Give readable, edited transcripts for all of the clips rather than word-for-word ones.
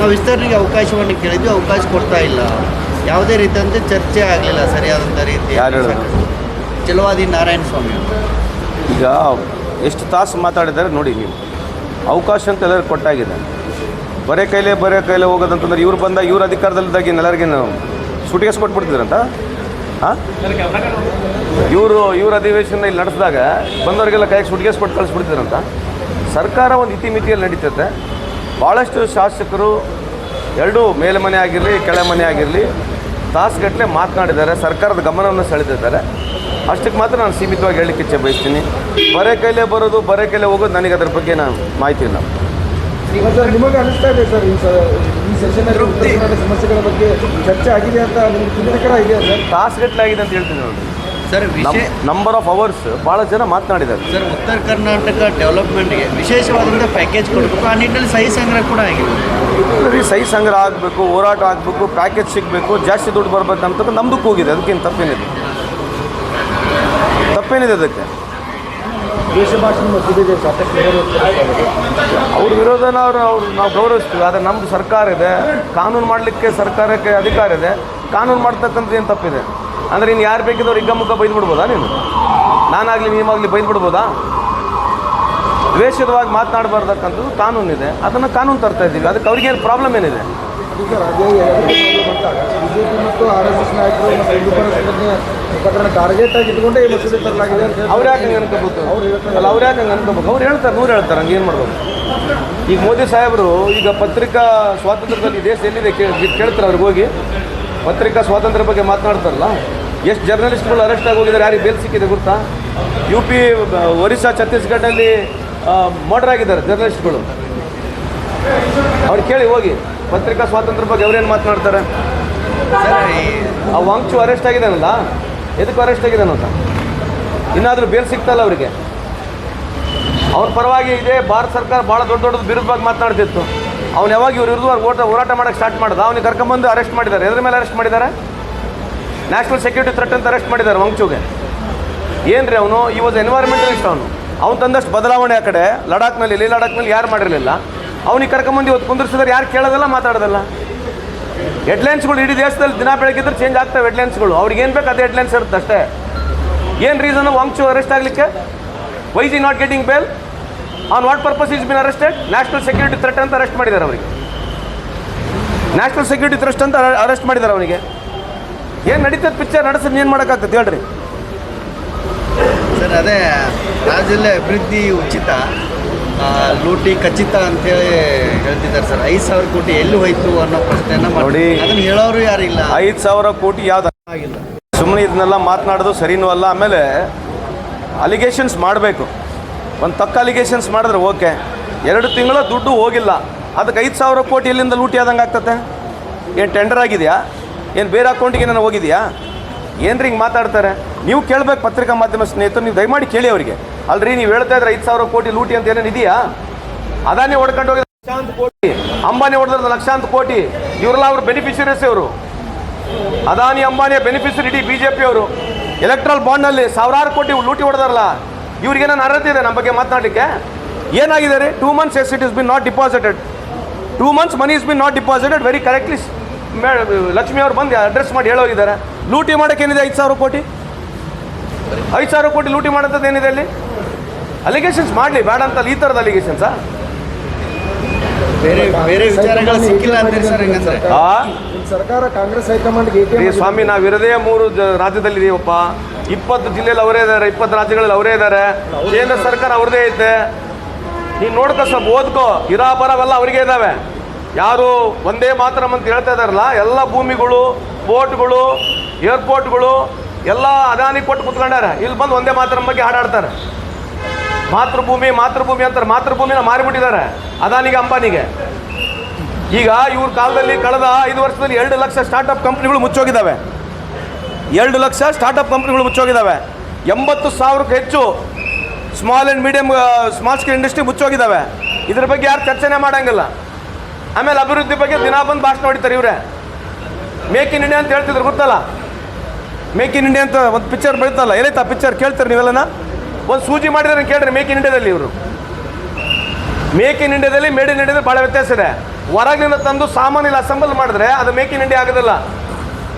ನಾವು ವಿಸ್ತರಣೆಗೆ ಅವಕಾಶವನ್ನು ಕೇಳಿದ್ವಿ, ಅವಕಾಶ ಕೊಡ್ತಾ ಇಲ್ಲ. ಯಾವುದೇ ರೀತಿಯಂತೆ ಚರ್ಚೆ ಆಗಲಿಲ್ಲ ಸರಿಯಾದಂಥ ರೀತಿ. ಚಲವಾದಿ ನಾರಾಯಣ ಸ್ವಾಮಿ ಈಗ ಎಷ್ಟು ತಾಸು ಮಾತಾಡಿದ್ದಾರೆ ನೋಡಿ ನೀವು. ಅವಕಾಶ ಅಂತ ಎಲ್ಲರಿಗೂ ಕೊಟ್ಟಾಗಿದೆ. ಬರೇ ಕೈಲೇ ಹೋಗೋದಂತಂದ್ರೆ ಇವ್ರು ಬಂದಾಗ ಇವ್ರ ಅಧಿಕಾರದಲ್ಲಿದ್ದಾಗ ಎಲ್ಲರಿಗೆ ಸುಟಿಗೆಸ್ ಕೊಟ್ಬಿಡ್ತಿದ್ರಂತ. ಹಾಂ, ಇವ್ರ ಅಧಿವೇಶನ ಇಲ್ಲಿ ನಡೆಸಿದಾಗ ಬಂದವರಿಗೆಲ್ಲ ಕೈಗೆ ಸುಟಿಗೆಸ್ ಕೊಟ್ಟು ಕಳಿಸ್ಬಿಡ್ತಿದ್ರಂತ. ಸರ್ಕಾರ ಒಂದು ಇತಿಮಿತಿಯಲ್ಲಿ ನಡೀತದೆ. ಭಾಳಷ್ಟು ಶಾಸಕರು ಎರಡೂ ಮೇಲ್ಮನೆ ಆಗಿರಲಿ ಕೆಳಮನೆ ಆಗಿರಲಿ ತಾಸುಗಟ್ಟಲೆ ಮಾತನಾಡಿದ್ದಾರೆ, ಸರ್ಕಾರದ ಗಮನವನ್ನು ಸೆಳೆದಿದ್ದಾರೆ. ಅಷ್ಟಕ್ಕೆ ಮಾತ್ರ ನಾನು ಸೀಮಿತವಾಗಿ ಹೇಳಲಿಕ್ಕೆ ಇಚ್ಛೆ ಬಯಸ್ತೀನಿ. ಬರೇ ಕೈಲೇ ಬರೋದು ಬರೇ ಕೈಲೇ ಹೋಗೋದು ನನಗೆ ಅದ್ರ ಬಗ್ಗೆ ಮಾಹಿತಿ ಇಲ್ಲ. ನಿಮಗೆ ಅನಿಸ್ತಾ ಇದೆ ಸರ್ ಈ ಸೆಷನಲ್ಲಿ ಸಮಸ್ಯೆಗಳ ಬಗ್ಗೆ ಚರ್ಚೆ ಆಗಿದೆ ಅಂತ ನಿಮ್ಗೆ ಚಿಂತಕರ ಇದೆ ಸರ್? ತಾಸುಗಟ್ಟಲೆ ಆಗಿದೆ ಅಂತ ಹೇಳ್ತೀನಿ ನೋಡಿ ಸರ್. ನಂಬರ್ ಆಫ್ ಅವರ್ಸ್ ಭಾಳ ಜನ ಮಾತನಾಡಿದ್ದಾರೆ ಸರ್. ಉತ್ತರ ಕರ್ನಾಟಕ ಡೆವಲಪ್ಮೆಂಟ್ಗೆ ವಿಶೇಷವಾದಂಥ ಪ್ಯಾಕೇಜ್ ಕೊಡಬೇಕು, ಆ ನಿಟ್ಟಿನಲ್ಲಿ ಸಹಿ ಸಂಗ್ರಹ ಕೂಡ ಆಗಿದೆ. ಸಹಿ ಸಂಗ್ರಹ ಆಗಬೇಕು, ಹೋರಾಟ ಆಗಬೇಕು, ಪ್ಯಾಕೇಜ್ ಸಿಗಬೇಕು, ಜಾಸ್ತಿ ದುಡ್ಡು ಬರ್ಬೇಕಂತ ನಮ್ದಕ್ಕೆ ಹೋಗಿದೆ. ಅದಕ್ಕೇನು ತಪ್ಪೇನಿದೆ ಅದಕ್ಕೆ? ದೇಶ ಭಾಷೆ ಮಸೂದೆಗೆ ಸಾಕಷ್ಟು ಅವ್ರ ವಿರೋಧನ ನಾವು ಗೌರವಿಸ್ತೀವಿ. ಆದರೆ ನಮ್ಮದು ಸರ್ಕಾರ ಇದೆ, ಕಾನೂನು ಮಾಡಲಿಕ್ಕೆ ಸರ್ಕಾರಕ್ಕೆ ಅಧಿಕಾರ ಇದೆ. ಕಾನೂನು ಮಾಡ್ತಕ್ಕಂಥದ್ದು ಏನು ತಪ್ಪಿದೆ ಅಂದರೆ ನೀನು ಯಾರು ಬೇಕಿದ್ದವ್ರು ಹಿಗ್ಗಮುಗ್ಗ ಬೈದ್ಬಿಡ್ಬೋದಾ? ನಾನಾಗಲಿ ನೀವಾಗಲಿ ಬೈದ್ಬಿಡ್ಬೋದಾ? ದ್ವೇಷದವಾಗಿ ಮಾತನಾಡಬಾರ್ದಕ್ಕಂಥದ್ದು ಕಾನೂನಿದೆ. ಅದನ್ನು ಕಾನೂನು ತರ್ತಾ ಇದ್ದೀವಿ. ಅದಕ್ಕೆ ಅವ್ರಿಗೇನು ಪ್ರಾಬ್ಲಮ್ ಏನಿದೆ? ಬಿಜೆಪಿ ಮತ್ತು RSS ನಾಯಕರು ಮತ್ತು ಹಿಂದೂಪರ ಸಂಘಟನೆ ಪ್ರಕರಣ ಟಾರ್ಗೆಟ್ ಆಗಿ ಇಟ್ಕೊಂಡೆ ಈ ಮಸೂದೆ ತರಲಾಗಿದೆ ಅಂತ ಅವ್ರು ಯಾಕೆ ಹಂಗೆ ಅನ್ಕೋಬೇಕು? ಅವ್ರು ಯಾಕೆ ಹಂಗೆ ಅನ್ಕೋಬೇಕು? ಅವ್ರು ಹೇಳ್ತಾರೆ, 100 ಹೇಳ್ತಾರೆ. ಹಂಗೆ ಏನು ಮಾಡ್ಬೋದು? ಈಗ ಮೋದಿ ಸಾಹೇಬರು ಈಗ ಪತ್ರಿಕಾ ಸ್ವಾತಂತ್ರ್ಯದಲ್ಲಿ ದೇಶ ಎಲ್ಲಿದೆ ಕೇಳ್ತಾರೆ. ಅವ್ರಿಗೆ ಹೋಗಿ ಪತ್ರಿಕಾ ಸ್ವಾತಂತ್ರ್ಯ ಬಗ್ಗೆ ಮಾತನಾಡ್ತಾರಲ್ಲ. ಎಷ್ಟು ಜರ್ನಲಿಸ್ಟ್ಗಳು ಅರೆಸ್ಟ್ ಆಗಿ ಹೋಗಿದ್ದಾರೆ, ಯಾರಿಗೆ ಬೇಲ್ ಸಿಕ್ಕಿದೆ ಗೊತ್ತಾ? UP, ಒರಿಸ್ಸಾ, ಛತ್ತೀಸ್ಗಢಲ್ಲಿ ಮರ್ಡರ್ ಆಗಿದ್ದಾರೆ ಜರ್ನಲಿಸ್ಟ್ಗಳು. ಅವ್ರು ಕೇಳಿ ಹೋಗಿ ಪತ್ರಿಕಾ ಸ್ವಾತಂತ್ರ್ಯ ಬಗ್ಗೆ ಅವ್ರೇನು ಮಾತನಾಡ್ತಾರೆ? ಆ ವಾಂಗ್ಚು ಅರೆಸ್ಟ್ ಆಗಿದ್ದಾನಲ್ಲ, ಎದಕ್ಕೆ ಅರೆಸ್ಟ್ ಆಗಿದ್ದಾನ ಅಂತ ಇನ್ನಾದರೂ ಬೇಲ್ ಸಿಗ್ತಲ್ಲ ಅವರಿಗೆ. ಅವ್ರ ಪರವಾಗಿ ಇದೆ ಭಾರತ ಸರ್ಕಾರ ಭಾಳ ದೊಡ್ಡದು ವಿರುದ್ಧವಾಗಿ ಮಾತನಾಡ್ತಿತ್ತು. ಅವ್ನು ಯಾವಾಗ ಇವ್ರ ವಿರುದ್ಧ ಹೋರಾಟ ಮಾಡೋಕ್ಕೆ ಸ್ಟಾರ್ಟ್ ಮಾಡಿದ, ಅವ್ನಿಗೆ ಕರ್ಕೊಂಬಂದು ಅರೆಸ್ಟ್ ಮಾಡಿದ್ದಾರೆ. ಎದ್ರ ಮೇಲೆ ಅರೆಸ್ಟ್ ಮಾಡಿದ್ದಾರೆ? ನ್ಯಾಷನಲ್ ಸೆಕ್ಯೂರಿಟಿ ಥ್ರೆಟ್ ಅಂತ ಅರೆಸ್ಟ್ ಮಾಡಿದ್ದಾರೆ ವಾಂಗ್ಚುಗೆ. ಏನು ರೀ ಅವನು? ಈ ವಾಸ್ ಎನ್ವೈರ್ಮೆಂಟಲಿಸ್ಟ್. ಅವ್ನು ತಂದಷ್ಟು ಬದಲಾವಣೆ ಆ ಕಡೆ ಲಡಾಖ್ನಲ್ಲಿ ಯಾರು ಮಾಡಿರಲಿಲ್ಲ. ಅವ್ನಿಗೆ ಕರ್ಕೊಂಬಂದು ಇವತ್ತು ಕುಂದಿರ್ಸಿದ್ರೆ ಯಾರು ಕೇಳೋದಲ್ಲ, ಮಾತಾಡೋದಲ್ಲ. ಹೆಡ್ಲೈನ್ಸ್ಗಳು ಇಡೀ ದೇಶದಲ್ಲಿ ದಿನ ಬೆಳಗ್ಗಿದ್ರೆ ಚೇಂಜ್ ಆಗ್ತವೆ ಹೆಡ್ಲೈನ್ಸ್ಗಳು. ಅವ್ರಿಗೆ ಏನು ಬೇಕು ಅದೇ ಹೆಡ್ಲೈನ್ಸ್ ಇರುತ್ತೆ ಅಷ್ಟೇ. ಏನು ರೀಸನ್ನು ವಾಂಗ್ಚು ಅರೆಸ್ಟ್ ಆಗಲಿಕ್ಕೆ? Why is not getting bail? On what purpose is been arrested? National security threat ಅಂತ ಅರೆಸ್ಟ್ ಮಾಡಿದ್ದಾರೆ ಅವರಿಗೆ. ನ್ಯಾಷನಲ್ ಸೆಕ್ಯೂರಿಟಿ ಥ್ರೆಟ್ ಅಂತ ಅರೆಸ್ಟ್ ಮಾಡಿದ್ದಾರೆ ಅವನಿಗೆ. ಏನು ನಡೀತದೆ ಪಿಕ್ಚರ್ ನಡೆಸಿದ್ರೆ ಏನು ಮಾಡೋಕ್ಕಾಗ್ತದೆ ಹೇಳ್ರಿ ಸರ್? ಅದೇ ರಾಜ್ಯದಲ್ಲೇ ಅಭಿವೃದ್ಧಿ ಉಚಿತ, ಲೂಟಿ ಖಚಿತ ಅಂತೇಳಿ ಹೇಳ್ತಿದ್ದಾರೆ ಸರ್. 5,000 ಕೋಟಿ ಎಲ್ಲಿ ಹೋಯ್ತು ಅನ್ನೋ ಪ್ರಶ್ನೆಯನ್ನು ನೋಡಿ. ಅದನ್ನು ಹೇಳೋರು ಯಾರಿಲ್ಲ. 5,000 ಕೋಟಿ ಯಾವ್ದು ಆಗಿಲ್ಲ. ಸುಮ್ಮನೆ ಇದನ್ನೆಲ್ಲ ಮಾತನಾಡೋದು ಸರಿನೂ ಅಲ್ಲ. ಆಮೇಲೆ ಅಲಿಗೇಷನ್ಸ್ ಮಾಡಬೇಕು. ಒಂದು ತಕ್ಕ ಅಲಿಗೇಷನ್ಸ್ ಮಾಡಿದ್ರೆ ಓಕೆ. 2 ತಿಂಗಳ ದುಡ್ಡು ಹೋಗಿಲ್ಲ, ಅದಕ್ಕೆ 5,000 ಕೋಟಿ ಎಲ್ಲಿಂದ ಲೂಟಿ ಆದಂಗೆ ಆಗ್ತದೆ? ಏನು ಟೆಂಡರ್ ಆಗಿದೆಯಾ? ಏನು ಬೇರೆ ಅಕೌಂಟಿಗೆ ಏನಾರು ಹೋಗಿದೆಯಾ? ಏನು ಹಿಂಗೆ ಮಾತಾಡ್ತಾರೆ? ನೀವು ಕೇಳಬೇಕು ಪತ್ರಿಕಾ ಮಾಧ್ಯಮ ಸ್ನೇಹಿತರು, ನೀವು ದಯಮಾಡಿ ಕೇಳಿ ಅವರಿಗೆ. ಅಲ್ರಿ ನೀವು ಹೇಳ್ತಾ ಇದ್ರೆ 5,000 ಕೋಟಿ ಲೂಟಿ ಅಂತ ಏನೇನು ಇದೆಯಾ? ಅದಾನಿ ಹೊಡ್ಕೊಂಡು ಹೋಗಿದ್ರೆ ಲಕ್ಷಾಂತರ ಕೋಟಿ, ಅಂಬಾನಿ ಹೊಡೆದ್ರೆ ಲಕ್ಷಾಂತರ ಕೋಟಿ. ಇವರೆಲ್ಲ ಅವ್ರ ಬೆನಿಫಿಷರೀಸ್. ಇವರು ಅದಾನಿ ಅಂಬಾನಿಯ ಬೆನಿಫಿಷರಿ ಇಡೀ BJP ಅವರು. ಎಲೆಕ್ಟ್ರಲ್ ಬಾಂಡ್ನಲ್ಲಿ 1,000 ಕೋಟಿ ಲೂಟಿ ಹೊಡೆದಾರಲ್ಲ. ಇವ್ರಿಗೇನೋ ಅರ್ಹತೆ ಇದೆ ನಮ್ಮ ಬಗ್ಗೆ ಮಾತನಾಡಲಿಕ್ಕೆ? ಏನಾಗಿದೆ ರೀ? 2 months as it is been not deposited. 2 months money is been not deposited. Very correctly Lakshmi ಅವ್ರು ಬಂದು ಅಡ್ರೆಸ್ ಮಾಡಿ ಹೇಳೋಗಿದ್ದಾರೆ. ಲೂಟಿ ಮಾಡೋಕ್ಕೇನಿದೆ 5,000 ಕೋಟಿ? 5,000 ಕೋಟಿ ಲೂಟಿ ಮಾಡೋಂಥದ್ದು ಏನಿದೆ ಅಲ್ಲಿ? ಅಲಿಗೇಷನ್ಸ್ ಮಾಡಲಿ, ಬೇಡ ಅಂತಲ್ಲ. ಈ ಥರದ ಅಲಿಗೇಷನ್ಸಾ? ಬೇರೆ ವಿಚಾರಗಳು ಸಿಕ್ಕಿಲ್ಲ ಅಂತೀರಿ ಸರ್? ಹೆಂಗಂದ್ರೆ ಸರ್ಕಾರ ಕಾಂಗ್ರೆಸ್ ಹೈಕಮಾಂಡ್ಗೆ ಸ್ವಾಮಿ, ನಾವಿರದೇ 3 ರಾಜ್ಯದಲ್ಲಿದ್ದೀವಪ್ಪ. 20 ಜಿಲ್ಲೆಯಲ್ಲಿ ಅವರೇ ಇದ್ದಾರೆ, 20 ರಾಜ್ಯಗಳಲ್ಲಿ ಅವರೇ ಇದ್ದಾರೆ. ಕೇಂದ್ರ ಸರ್ಕಾರ ಅವ್ರದ್ದೇ ಐತೆ. ನೀನು ನೋಡ್ಕೊ, ಸ್ವಲ್ಪ ಓದ್ಕೋ. ಇರೋ ಬರವೆಲ್ಲ ಅವರಿಗೆ ಇದ್ದಾವೆ. ಯಾರು ಒಂದೇ ಮಾತರಂ ಅಂತ ಹೇಳ್ತಾ ಇದ್ದಾರಲ್ಲ, ಎಲ್ಲ ಭೂಮಿಗಳು, ಪೋರ್ಟ್ಗಳು, ಏರ್ಪೋರ್ಟ್ಗಳು ಎಲ್ಲ ಅದಾನಿ ಕೊಟ್ಟು ಕುತ್ಕೊಂಡಾರೆ. ಇಲ್ಲಿ ಬಂದು ಒಂದೇ ಮಾತರಂ ಬಗ್ಗೆ ಹಾಡಾಡ್ತಾರೆ. ಮಾತೃಭೂಮಿ ಅಂತಾರೆ. ಮಾತೃಭೂಮಿನ ಮಾರಿಬಿಟ್ಟಿದ್ದಾರೆ ಅದಾನಿಗೆ, ಅಂಬಾನಿಗೆ. ಈಗ ಇವ್ರ ಕಾಲದಲ್ಲಿ ಕಳೆದ 5 ವರ್ಷದಲ್ಲಿ 2 ಲಕ್ಷ ಸ್ಟಾರ್ಟಪ್ ಕಂಪ್ನಿಗಳು ಮುಚ್ಚೋಗಿದ್ದಾವೆ. 2 ಲಕ್ಷ ಸ್ಟಾರ್ಟಪ್ ಕಂಪ್ನಿಗಳು ಮುಚ್ಚೋಗಿದ್ದಾವೆ. 80,000ಕ್ಕೂ ಹೆಚ್ಚು ಸ್ಮಾಲ್ ಸ್ಕೇಲ್ ಇಂಡಸ್ಟ್ರಿ ಮುಚ್ಚೋಗಿದ್ದಾವೆ. ಇದ್ರ ಬಗ್ಗೆ ಯಾರು ಚರ್ಚೆನೇ ಮಾಡೋಂಗಿಲ್ಲ. ಆಮೇಲೆ ಅಭಿವೃದ್ಧಿ ಬಗ್ಗೆ ದಿನ ಬಂದು ಭಾಷಣ ಹೊಡಿತಾರೆ ಇವರೇ. ಮೇಕ್ ಇನ್ ಇಂಡಿಯಾ ಅಂತ ಹೇಳ್ತಿದ್ರು, ಗೊತ್ತಲ್ಲ? ಮೇಕ್ ಇನ್ ಇಂಡಿಯಾ ಅಂತ ಒಂದು ಪಿಕ್ಚರ್ ಬೆಳೀತಲ್ಲ, ಎಲ್ಲೈತಾ ಪಿಕ್ಚರ್? ಕೇಳ್ತಾರೆ ನೀವೆಲ್ಲನ? ಒಂದು ಸೂಜಿ ಮಾಡಿದ್ರೆ ಕೇಳ್ರಿ. ಮೇಕ್ ಇನ್ ಇಂಡಿಯಾದಲ್ಲಿ ಇವರು ಮೇಕ್ ಇನ್ ಇಂಡಿಯಾದಲ್ಲಿ ಮೇಡ್ ಇನ್ ಇಂಡಿಯಾದಲ್ಲಿ ಭಾಳ ವ್ಯತ್ಯಾಸ ಇದೆ. ಹೊರಗಿನಿಂದ ತಂದು ಸಾಮಾನಿಲ್ಲ ಅಸೆಂಬಲ್ ಮಾಡಿದ್ರೆ ಅದು ಮೇಕ್ ಇನ್ ಇಂಡಿಯಾ ಆಗೋದಿಲ್ಲ.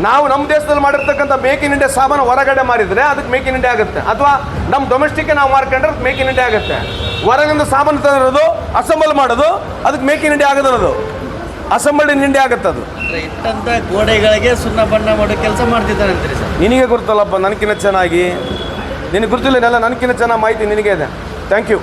ನಾವು ನಮ್ಮ ದೇಶದಲ್ಲಿ ಮಾಡಿರ್ತಕ್ಕಂಥ ಮೇಕ್ ಇನ್ ಇಂಡಿಯಾ ಸಾಮಾನು ಹೊರಗಡೆ ಮಾರಿದರೆ ಅದಕ್ಕೆ ಮೇಕ್ ಇನ್ ಇಂಡಿಯಾ ಆಗುತ್ತೆ. ಅಥವಾ ನಮ್ಮ ಡೊಮೆಸ್ಟಿಕ್ ನಾವು ಮಾರ್ಕೊಂಡ್ರೆ ಅದಕ್ಕೆ ಮೇಕ್ ಇನ್ ಇಂಡಿಯಾ ಆಗುತ್ತೆ. ಹೊರಗಿಂದ ಸಾಮಾನು ತಂದಿರೋದು ಅಸೆಂಬಲ್ ಮಾಡೋದು ಅದಕ್ಕೆ ಮೇಕ್ ಇನ್ ಇಂಡಿಯಾ ಆಗೋದಿರೋದು, ಅಸೆಂಬಲ್ಡ್ ಇನ್ ಇಂಡಿಯಾ ಆಗುತ್ತೆ. ಅದು ಇಟ್ಟಂತ ಗೋಡೆಗಳಿಗೆ ಸುಣ್ಣ ಬಣ್ಣ ಮಾಡೋ ಕೆಲಸ ಮಾಡ್ತಿದ್ದಾರೆ ಅಂತೀರಿ ಸರ್? ನಿನಗೆ ಗೊತ್ತಲ್ಲಪ್ಪ, ನನಗಿನ್ನ ಚೆನ್ನಾಗಿ. ನಿನಗೆ ಗೊತ್ತಿಲ್ಲ, ನನಗಿನ್ನ ಚೆನ್ನಾಗಿ ಮಾಹಿತಿ ನಿನಗೆ ಇದೆ. Thank you.